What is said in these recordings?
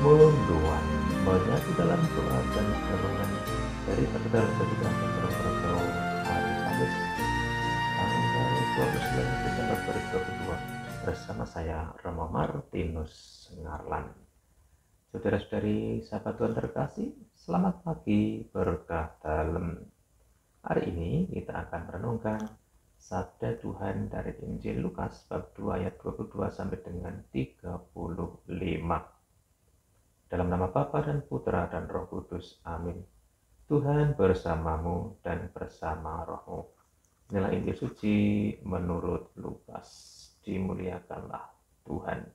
Munduan menyatu dalam doa dan renungan dari Katedral Ketiga Purwokerto hari Kamis tanggal 29 Desember 2022 bersama saya Romo Martinus Ngarlan. Saudara-saudari sahabat Tuhan terkasih, selamat pagi berkah dalam. Hari ini kita akan merenungkan sabda Tuhan dari Injil Lukas bab 2 ayat 22 sampai dengan 35. Dalam nama Bapa dan Putra dan Roh Kudus. Amin. Tuhan bersamamu dan bersama rohmu. Inilah Injil suci menurut Lukas. Dimuliakanlah Tuhan.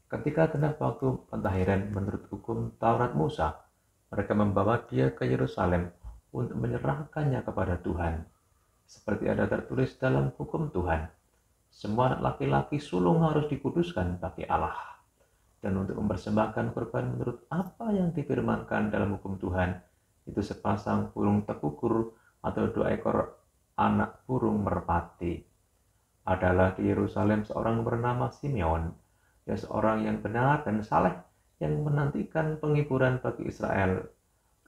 Ketika genap waktu pentahiran menurut hukum Taurat Musa, mereka membawa dia ke Yerusalem untuk menyerahkannya kepada Tuhan. Seperti ada tertulis dalam hukum Tuhan, semua anak laki-laki sulung harus dikuduskan bagi Allah. Dan untuk mempersembahkan korban menurut apa yang difirmankan dalam hukum Tuhan, itu sepasang burung tekukur atau 2 ekor anak burung merpati. Adalah di Yerusalem seorang bernama Simeon, ya seorang yang benar dan saleh, yang menantikan penghiburan bagi Israel.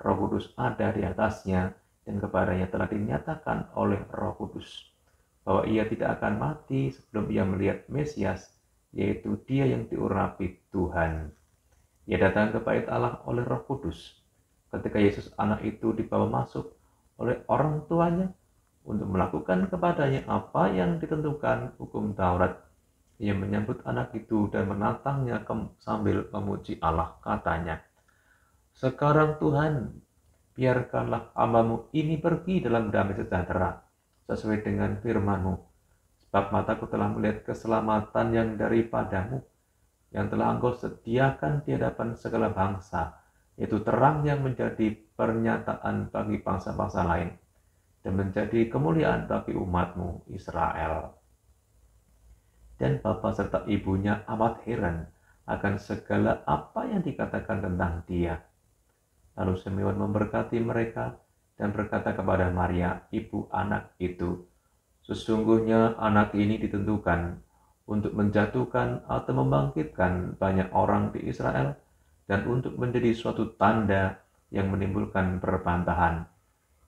Roh Kudus ada di atasnya, dan kepadanya telah dinyatakan oleh Roh Kudus bahwa ia tidak akan mati sebelum ia melihat Mesias, yaitu dia yang diurapi Tuhan. Ia datang ke bait Allah oleh Roh Kudus. Ketika Yesus anak itu dibawa masuk oleh orang tuanya untuk melakukan kepadanya apa yang ditentukan hukum Taurat, ia menyambut anak itu dan menatangnya sambil memuji Allah. Katanya, "Sekarang Tuhan, biarkanlah hamba-Mu ini pergi dalam damai sejahtera, sesuai dengan firman-Mu. Sebab mataku telah melihat keselamatan yang daripadamu, yang telah Engkau sediakan di hadapan segala bangsa, yaitu terang yang menjadi pernyataan bagi bangsa-bangsa lain, dan menjadi kemuliaan bagi umat-Mu Israel." Dan bapa serta ibunya amat heran akan segala apa yang dikatakan tentang dia. Lalu Simeon memberkati mereka dan berkata kepada Maria, ibu anak itu, "Sesungguhnya anak ini ditentukan untuk menjatuhkan atau membangkitkan banyak orang di Israel, dan untuk menjadi suatu tanda yang menimbulkan perbantahan,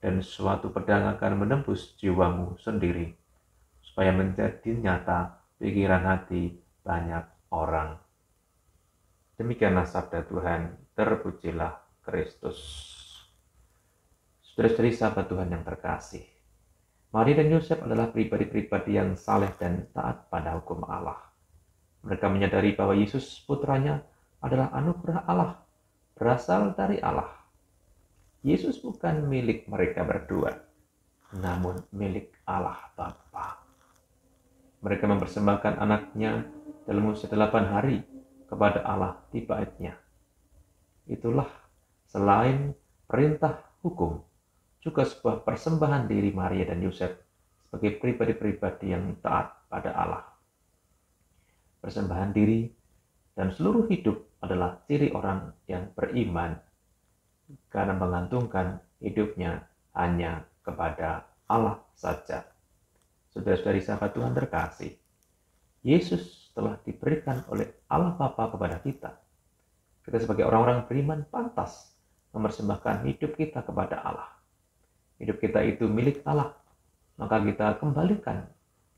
dan suatu pedang akan menembus jiwamu sendiri, supaya menjadi nyata pikiran hati banyak orang." Demikianlah sabda Tuhan. Terpujilah Kristus. Saudara-saudari sahabat Tuhan yang terkasih, Maria dan Yosef adalah pribadi-pribadi yang saleh dan taat pada hukum Allah. Mereka menyadari bahwa Yesus putranya adalah anugerah Allah, berasal dari Allah. Yesus bukan milik mereka berdua, namun milik Allah Bapa. Mereka mempersembahkan anaknya dalam usia 8 hari kepada Allah di baitnya. Itulah selain perintah hukum, juga sebuah persembahan diri Maria dan Yosef sebagai pribadi-pribadi yang taat pada Allah. Persembahan diri dan seluruh hidup adalah ciri orang yang beriman, karena menggantungkan hidupnya hanya kepada Allah saja. Saudara-saudari sahabat Tuhan terkasih, Yesus telah diberikan oleh Allah Bapa kepada kita. Kita sebagai orang-orang beriman pantas mempersembahkan hidup kita kepada Allah. Hidup kita itu milik Allah, maka kita kembalikan,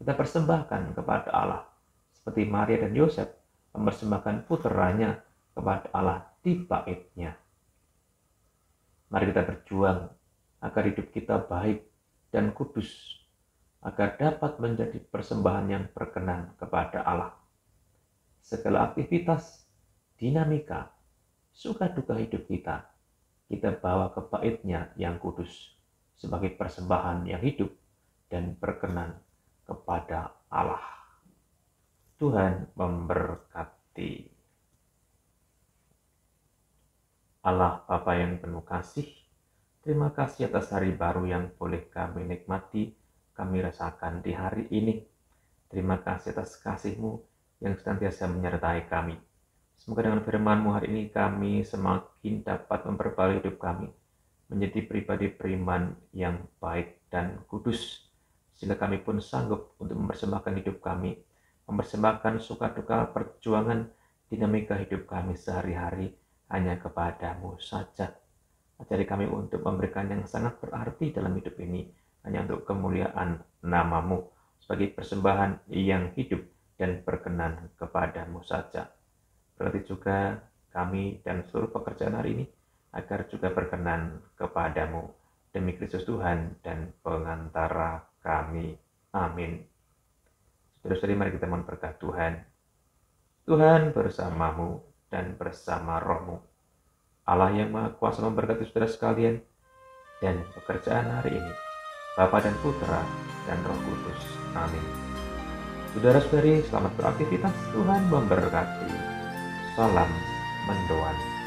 kita persembahkan kepada Allah. Seperti Maria dan Yosef mempersembahkan putranya kepada Allah di baitnya. Mari kita berjuang agar hidup kita baik dan kudus, agar dapat menjadi persembahan yang berkenan kepada Allah. Segala aktivitas, dinamika, suka duka hidup kita bawa ke baitnya yang kudus, sebagai persembahan yang hidup dan berkenan kepada Allah. Tuhan memberkati. Allah Bapa yang penuh kasih, terima kasih atas hari baru yang boleh kami nikmati, kami rasakan di hari ini. Terima kasih atas kasih-Mu yang senantiasa menyertai kami. Semoga dengan firman-Mu hari ini kami semakin dapat memperbarui hidup kami menjadi pribadi beriman yang baik dan kudus, sehingga kami pun sanggup untuk mempersembahkan hidup kami mempersembahkan suka duka perjuangan dinamika hidup kami sehari-hari hanya kepadamu saja. Ajari kami untuk memberikan yang sangat berarti dalam hidup ini hanya untuk kemuliaan namamu sebagai persembahan yang hidup dan berkenan kepadamu saja. Berarti juga kami dan seluruh pekerjaan hari ini agar juga berkenan kepadamu demi Kristus Tuhan dan pengantara kami. Amin. Saudara-saudari, mari kita mohon berkat Tuhan. Tuhan bersamamu dan bersama rohmu. Allah yang Maha Kuasa memberkati saudara sekalian dan pekerjaan hari ini, Bapa dan Putra dan Roh Kudus. Amin. Saudara-saudari, selamat beraktivitas. Tuhan memberkati. Salam mendoan.